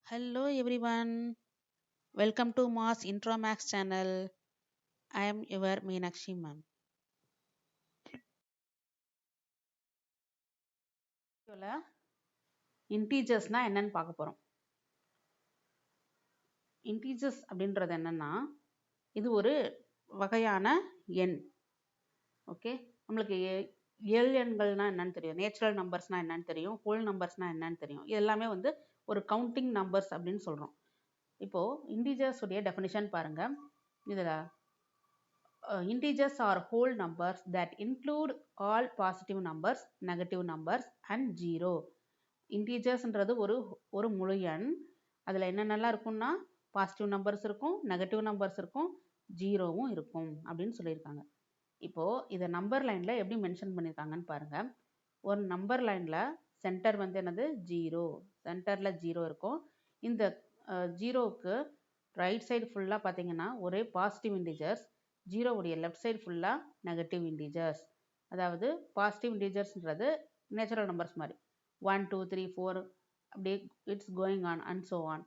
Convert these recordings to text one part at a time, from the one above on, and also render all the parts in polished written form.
Hello everyone, welcome to Mass Intro Max channel. I am your Meenakshi ma'am. இதுல இன்டீஜர்ஸ்னா என்னன்னு பார்க்க போறோம். Integers அப்படின்றது என்னன்னா இது ஒரு வகையான எண். ஓகே, நம்மளுக்கு இயல் எண்கள்னா என்னன்னு தெரியும், நேச்சுரல் நம்பர்ஸ்னா என்னன்னு தெரியும், ஹோல் நம்பர்ஸ்னா என்னன்னு தெரியும். இது எல்லாமே வந்து ஒரு கவுண்டிங் நம்பர்ஸ் அப்படின்னு சொல்றோம். இப்போ இன்டீஜர்ஸ் உடைய டெஃபினிஷன் பாருங்க. இதுல integers are whole numbers that include all positive numbers, negative numbers and zero. இன்டீஜர்ஸ்ன்றது ஒரு முழு எண். அதில் என்னென்னலாம் இருக்கும்னா பாசிட்டிவ் நம்பர்ஸ் இருக்கும், நெகட்டிவ் நம்பர்ஸ் இருக்கும், ஜீரோவும் இருக்கும் அப்படின்னு சொல்லியிருக்காங்க. இப்போது இதை நம்பர் லைனில் எப்படி மென்ஷன் பண்ணியிருக்காங்கன்னு பாருங்கள். ஒரு நம்பர் லைனில் சென்டர் வந்து என்னது ஜீரோ, சென்டரில் ஜீரோ இருக்கும். இந்த ஜீரோவுக்கு ரைட் சைடு ஃபுல்லாக பார்த்தீங்கன்னா ஒரே பாசிட்டிவ் இன்டீஜர்ஸ், ஜீரோவுடைய லெஃப்ட் சைடு ஃபுல்லாக நெகட்டிவ் இன்டீஜர்ஸ். அதாவது பாசிட்டிவ் இன்டீஜர்ஸ்ன்றது நேச்சுரல் நம்பர்ஸ் மாதிரி 1 2 3 4 அப்படியே it's going on and so on.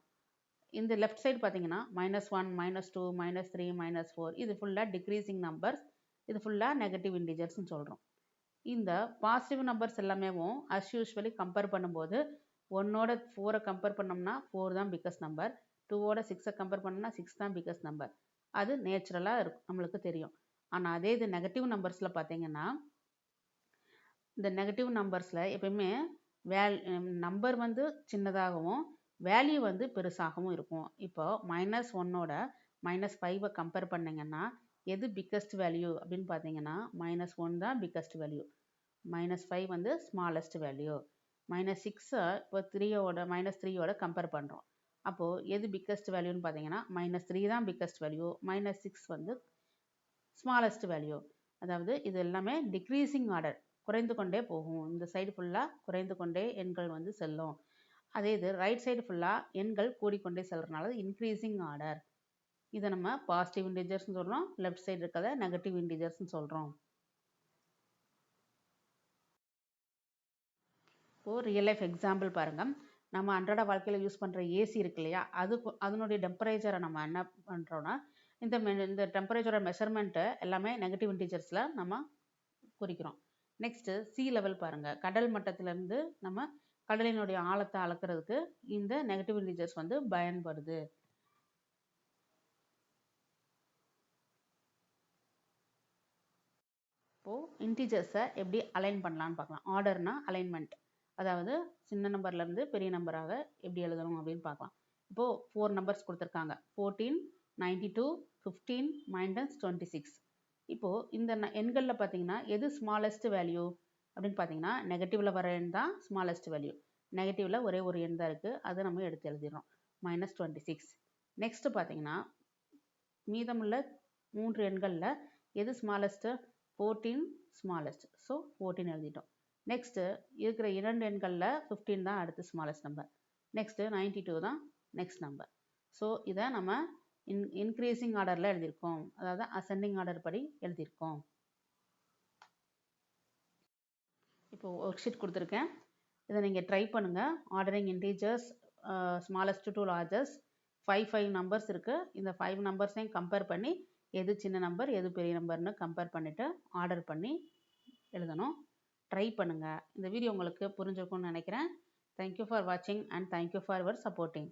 இந்த லெஃப்ட் சைடு பார்த்தீங்கன்னா -1 -2 -3 -4 இது ஃபுல்லாக டிக்ரீசிங் நம்பர்ஸ், இது ஃபுல்லாக நெகட்டிவ் இன்டீஜர்ஸ்னு சொல்கிறோம். இந்த பாசிட்டிவ் நம்பர்ஸ் எல்லாமே அஸ் யூஸ்வலி கம்பேர் பண்ணும்போது 1ஓட 4 கம்பேர் பண்ணோம்னா 4 தான் பிக்கஸ்ட் நம்பர், 2ஓட 6 கம்பேர் பண்ணோம்னா 6 தான் பிக்கஸ்ட் நம்பர். அது நேச்சுரலாக இருக்கும், நம்மளுக்கு தெரியும். ஆனால் அதே இது நெகட்டிவ் நம்பர்ஸில் பார்த்தீங்கன்னா இந்த நெகட்டிவ் நம்பர்ஸில் எப்பயுமே நம்பர் வந்து சின்னதாகவும் வேல்யூ வந்து பெருசாகவும் இருக்கும். இப்போ -1ஓட -5 கம்பேர் பண்ணிங்கன்னா எது பிக்கஸ்ட் வேல்யூ அப்படின்னு பார்த்தீங்கன்னா -1 தான் பிக்கஸ்ட் வேல்யூ, -5 வந்து ஸ்மாலஸ்ட் வேல்யூ. -6 இப்போ 3ஓட கம்பேர் பண்ணுறோம். அப்போது எது பிக்கஸ்ட் வேல்யூன்னு பார்த்தீங்கன்னா -3 தான் பிக்கஸ்ட் வேல்யூ, -6 வந்து ஸ்மாலஸ்ட் வேல்யூ. அதாவது இது எல்லாமே டிக்ரீசிங் ஆர்டர், குறைந்து கொண்டே போகும். இந்த சைடு ஃபுல்லாக குறைந்து கொண்டே எண்கள் வந்து செல்லும். அதே இது ரைட் சைடு ஃபுல்லாக எண்கள் கூடிக்கொண்டே செல்றதுனால இன்க்ரீசிங் ஆர்டர். இதை நம்ம பாசிட்டிவ் இன்டீஜர்ஸ்னு சொல்கிறோம், லெஃப்ட் சைடு இருக்கிறத நெகட்டிவ் இன்டீஜர்ஸ்னு சொல்கிறோம். இப்போது ரியல் லைஃப் எக்ஸாம்பிள் பாருங்கள். நம்ம அன்றாட வாழ்க்கையில் யூஸ் பண்ணுற ஏசி இருக்கு இல்லையா, அதனுடைய டெம்பரேச்சரை நம்ம என்ன பண்ணுறோன்னா இந்த டெம்பரேச்சரோட மெஷர்மெண்ட்டு எல்லாமே நெகட்டிவ் இன்டீஜர்ஸில் நம்ம குறிக்கிறோம். நெக்ஸ்ட்டு சி லெவல் பாருங்கள். கடல் மட்டத்திலேருந்து நம்ம கடலினுடைய ஆழத்தை அளக்கிறதுக்கு இந்த நெகட்டிவ் இன்டீஜர்ஸ் வந்து பயன்படுது. இப்போது இன்டீஜர்ஸை எப்படி அலைன் பண்ணலான்னு பார்க்கலாம். ஆர்டர்னா அலைன்மெண்ட், அதாவது சின்ன நம்பர்லேருந்து பெரிய நம்பராக எப்படி எழுதணும் அப்படின்னு பார்க்கலாம். இப்போது 4 நம்பர்ஸ் கொடுத்துருக்காங்க, 14 92 15 -26. இப்போது இந்த எண்களில் பார்த்தீங்கன்னா எது ஸ்மாலஸ்ட் வேல்யூ அப்படின்னு பார்த்தீங்கன்னா நெகட்டிவில் வர எண் தான் ஸ்மாலஸ்ட் வேல்யூ. நெகட்டிவில் ஒரே ஒரு எண் தான் இருக்குது, அதை நம்ம எடுத்து எழுதிடுறோம், -26. நெக்ஸ்ட்டு பார்த்தீங்கன்னா மீதமுள்ள 3 எண்களில் எது ஸ்மாலஸ்ட்டு, 14 ஸ்மாலஸ்ட், ஸோ 14 எழுதிட்டோம். நெக்ஸ்ட்டு இருக்கிற 2 எண்களில் 15 தான் அடுத்து ஸ்மாலஸ்ட் நம்பர், நெக்ஸ்ட்டு 92 தான் நெக்ஸ்ட் நம்பர். ஸோ இதை நம்ம இன்க்ரீசிங் ஆர்டரில் எழுதியிருக்கோம், அதாவது அசெண்டிங் ஆர்டர் படி எழுதியிருக்கோம். இப்போது ஒர்க் ஷீட் கொடுத்துருக்கேன், இதை நீங்கள் ட்ரை பண்ணுங்கள். Ordering integers smallest to largest 5 numbers இருக்குது. இந்த 5 நம்பர்ஸையும் கம்பேர் பண்ணி எது சின்ன நம்பர் எது பெரிய நம்பர்னு கம்பேர் பண்ணிவிட்டு ஆர்டர் பண்ணி எழுதணும். ட்ரை பண்ணுங்கள். இந்த வீடியோ உங்களுக்கு புரிஞ்சிருக்கும்னு நினைக்கிறேன். தேங்க்யூ ஃபார் வாட்சிங் and thank you for your supporting.